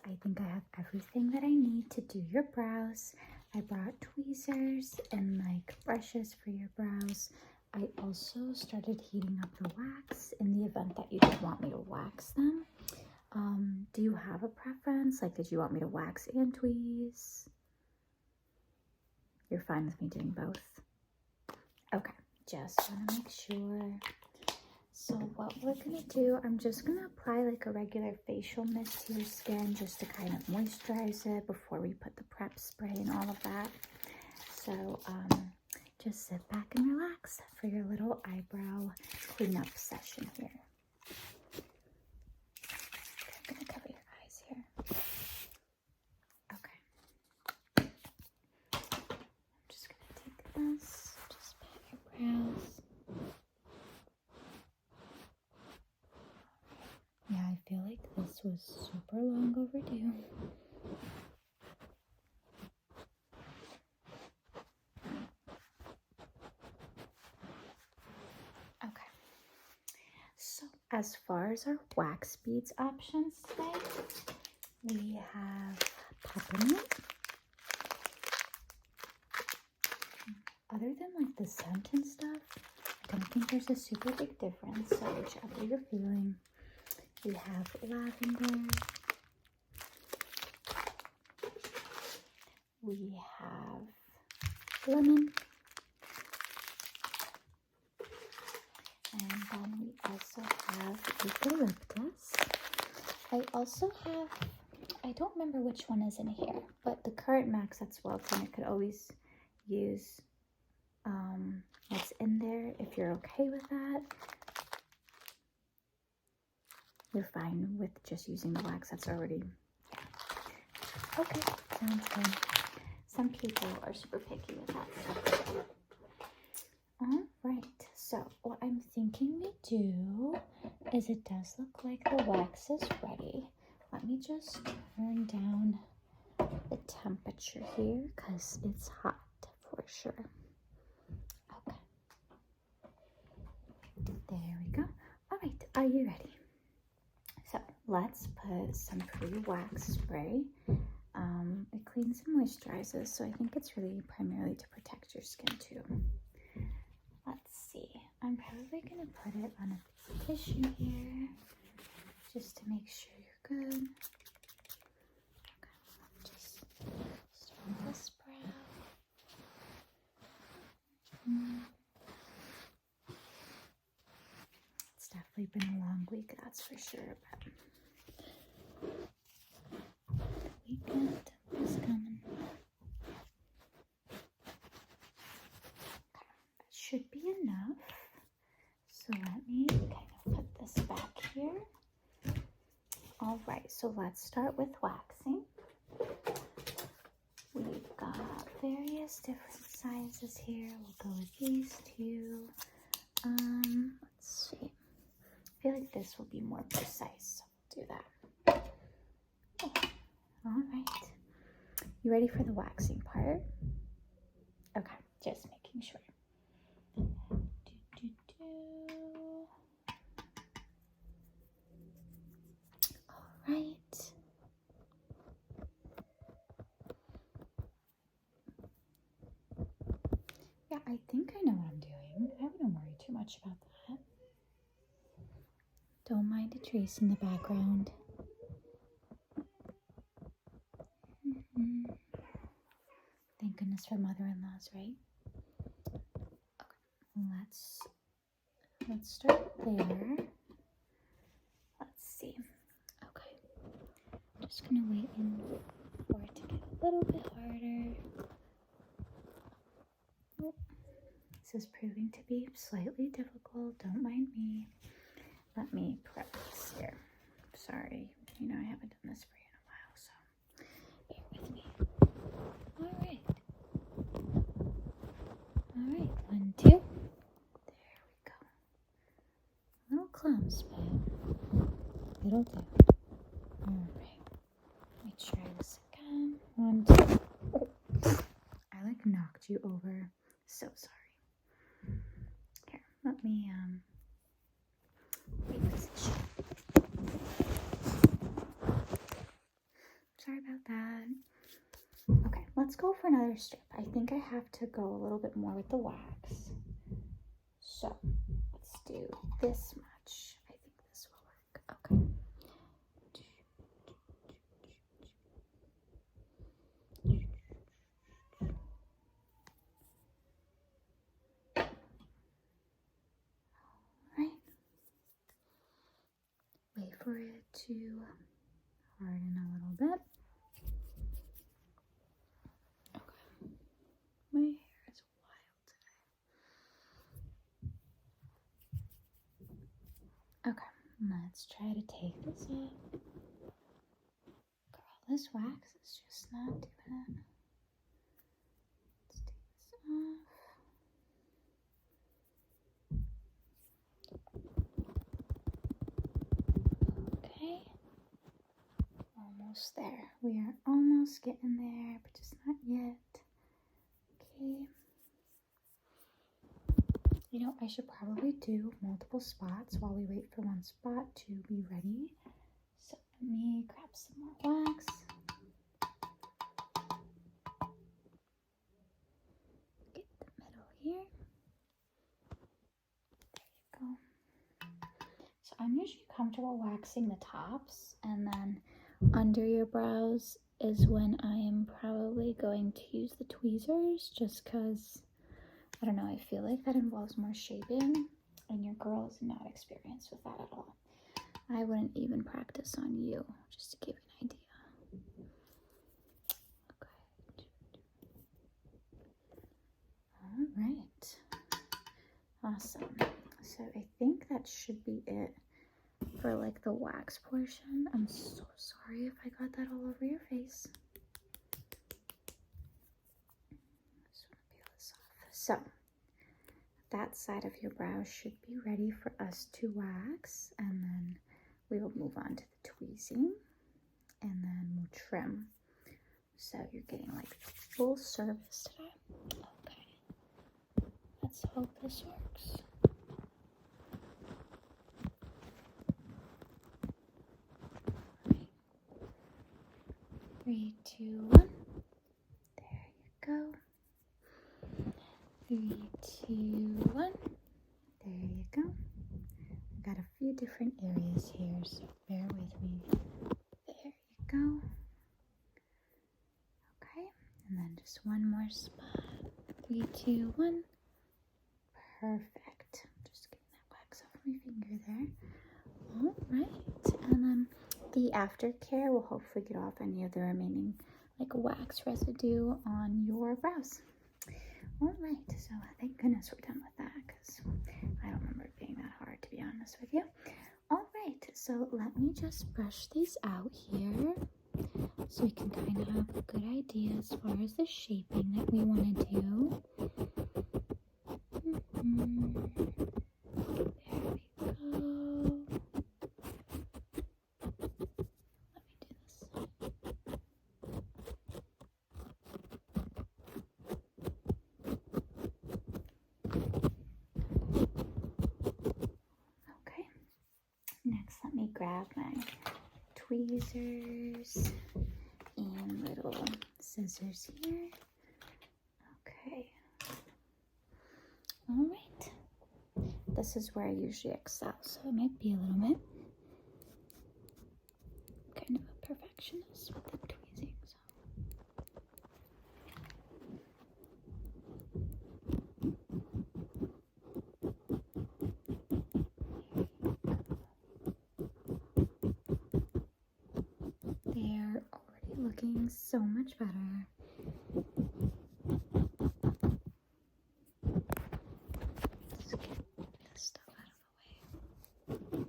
I think I have everything that I need to do your brows. I brought tweezers and like brushes for your brows. I also started heating up the wax in the event that you did want me to wax them. Do you have a preference? Like, did you want me to wax and tweeze? You're fine with me doing both? Okay, just want to make sure. So what we're going to do, I'm just going to apply like a regular facial mist to your skin just to kind of moisturize it before we put the prep spray and all of that. So just sit back and relax for your little eyebrow cleanup session here. I'm going to cover your eyes here. Okay. I'm just going to take this, just pat your brows. Yeah, I feel like this was super long overdue. Okay. So as far as our wax beads options today, we have peppermint. Other than like the scent and stuff, I don't think there's a super big difference. So whichever you're feeling. We have lavender. We have lemon. And then we also have eucalyptus. I also have, I don't remember which one is in here, but the current Max that's Welton, I could always use what's in there if you're okay with that. You're fine with just using the wax that's already, yeah. Okay, sounds good. Some people are super picky with that stuff. All right, so what I'm thinking we do is, it does look like the wax is ready. Let me just turn down the temperature here because it's hot for sure. Okay, there we go. All right, are you ready? So let's put some pre-wax spray. It cleans and moisturizes, so I think it's really primarily to protect your skin too. Let's see. I'm probably going to put it on a tissue here just to make sure you're good. Okay, just start with this brow. It's definitely been a long week, that's for sure, but the weekend is coming. Okay, that should be enough. So let me kind of put this back here. All right, so let's start with waxing. We've got various different sizes here. We'll go with these two. Let's see. I feel like this will be more precise, so we'll do that. Okay. All right. You ready for the waxing part? Okay, just making sure. All right. Yeah, I think I know what I'm doing. I wouldn't worry too much about that. Don't mind a trace in the background. Thank goodness for mother-in-laws, right? Okay, let's start there. Let's see. Okay, just gonna wait for it to get a little bit harder. Oh, this is proving to be slightly difficult. Don't mind me. Let me prep this here. Sorry, you know I haven't done this for you in a while, so bear with me. All right. All right, 1, 2. There we go. Little clumps, but it'll do. All right. Let me try this again. 1, 2. Oh, I like knocked you over. So sorry. Here, let me reposition. Okay, let's go for another strip. I think I have to go a little bit more with the wax. So let's do this much. I think this will work. Okay. Right. Wait for it to harden a little bit. Okay. My hair is wild today. Okay, let's try to take this off. Girl, this wax is just not doing it. Let's take this off. Okay. Almost there. We are almost getting there, but just not yet. Okay. You know, I should probably do multiple spots while we wait for one spot to be ready. So let me grab some more wax. Get the middle here. There you go. So I'm usually comfortable waxing the tops, and then under your brows is when I am probably going to use the tweezers, just because, I don't know, I feel like that involves more shaping, and your girl is not experienced with that at all. I wouldn't even practice on you, just to give you an idea. Okay. All right. Awesome. So I think that should be it for like the wax portion. I'm so sorry if I got that all over your face. Just want to peel this off. So that side of your brow should be ready for us to wax, and then we will move on to the tweezing, and then we'll trim. So you're getting like full service today. Okay. Let's hope this works. Right. 3, 2, 1. There you go. 3, 2, 1. There you go. I've got a few different areas here, so bear with me. There you go. Okay, and then just one more spot. 3, 2, 1. Perfect. Just getting that wax off my finger there. All right, and then the Aftercare will hopefully get off any of the remaining like wax residue on your brows. All right, so thank goodness we're done with that, because I don't remember it being that hard, to be honest with you. All right, so let me just brush these out here so we can kind of have a good idea as far as the shaping that we want to do. There we go. Next, let me grab my tweezers and little scissors here. Okay. All right. This is where I usually excel, so it might be a little bit kind of a perfectionist with the tweezing. They're already looking so much better. Let's get this stuff out of the way.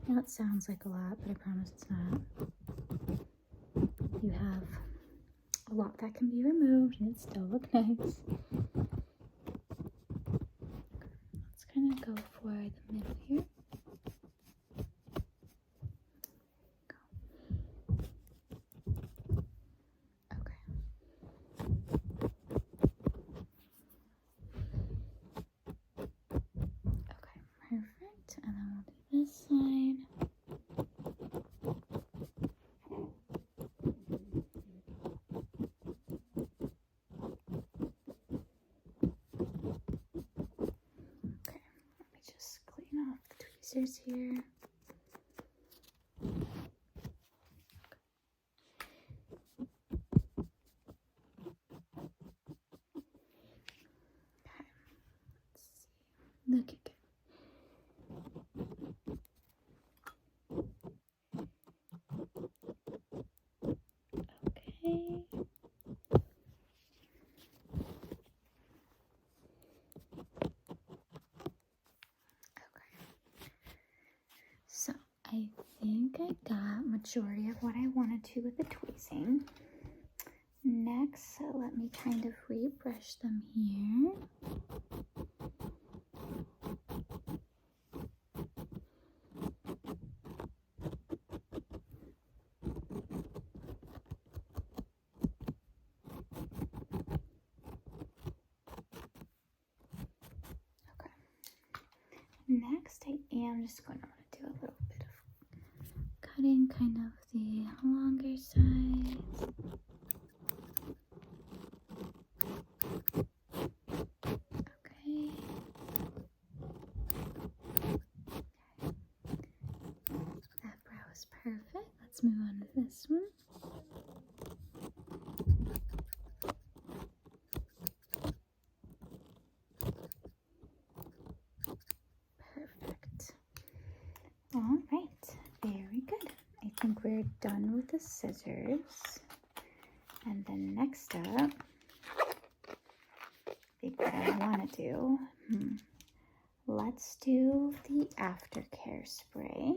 Now it sounds like a lot, but I promise it's not. You have a lot that can be removed and it still look nice. Let's kind of go for the middle here. Okay. Okay, perfect. And then we'll do this side. tweezers here. Looking good. Okay. So I think I got majority of what I wanted to with the tweezing. Next, let me kind of rebrush them here. Next, I am just going to do a little bit of cutting, kind of the longer sides. Okay. That brow is perfect. Let's move on to this one. All right, very good. I think we're done with the scissors. And then next up, I think what I want to do, let's do the Aftercare spray,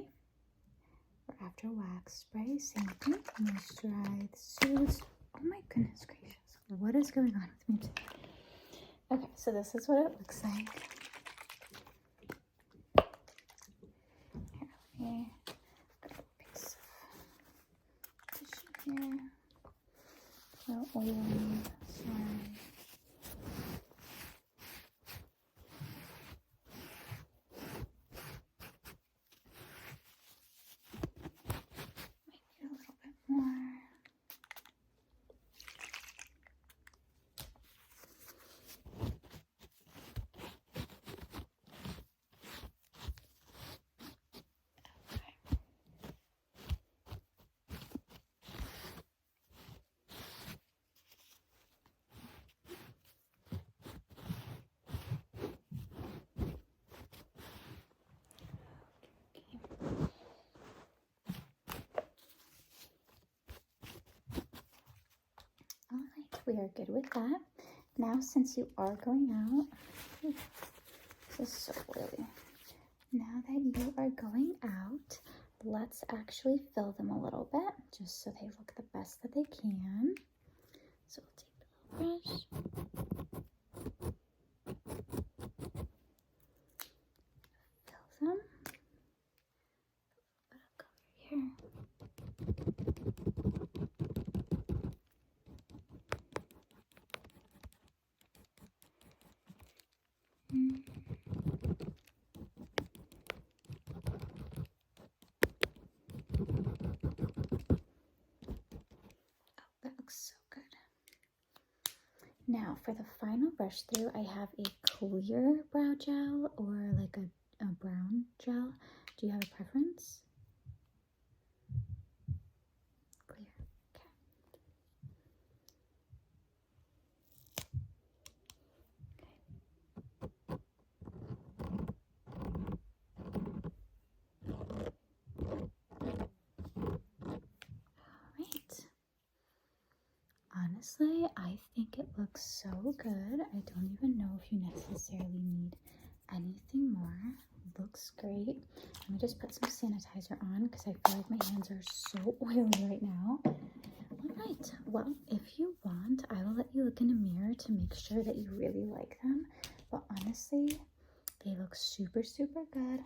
or After Wax spray, same thing, moisturize, soothes. Oh my goodness gracious, what is going on with me today? Okay, so this is what it looks like. Here, got a piece of tissue here. No oil, sorry. Might need a little bit more. Alright, we are good with that. Now, since you are going out, this is so oily. Now that you are going out, let's actually fill them a little bit, just so they look the best that they can. So we'll take the little brush, fill them, a little bit of color here. That looks so good. Now for the final brush through, I have a clear brow gel or like a brown gel. Do you have a preference? Clear. Okay. Alright. Honestly, I think it looks so good. I don't even know if you necessarily need anything more. Looks great. Let me just put some sanitizer on because I feel like my hands are so oily right now. Alright, well, if you want, I will let you look in a mirror to make sure that you really like them. But honestly, they look super, super good.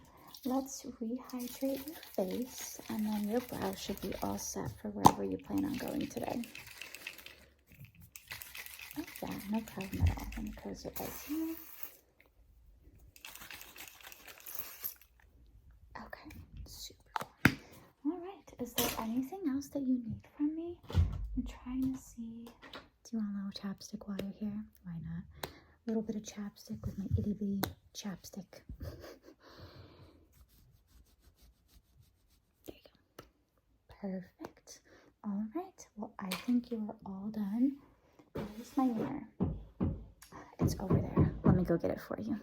Let's rehydrate your face, and then your brow should be all set for wherever you plan on going today. Oh yeah, no problem at all. Let me close it right here. Okay, super cool. All right, is there anything else that you need from me? I'm trying to see. Do you want a little chapstick while you're here? Why not? A little bit of chapstick with my itty bitty chapstick. Perfect. All right. Well, I think you are all done. Where's my mirror? It's over there. Let me go get it for you.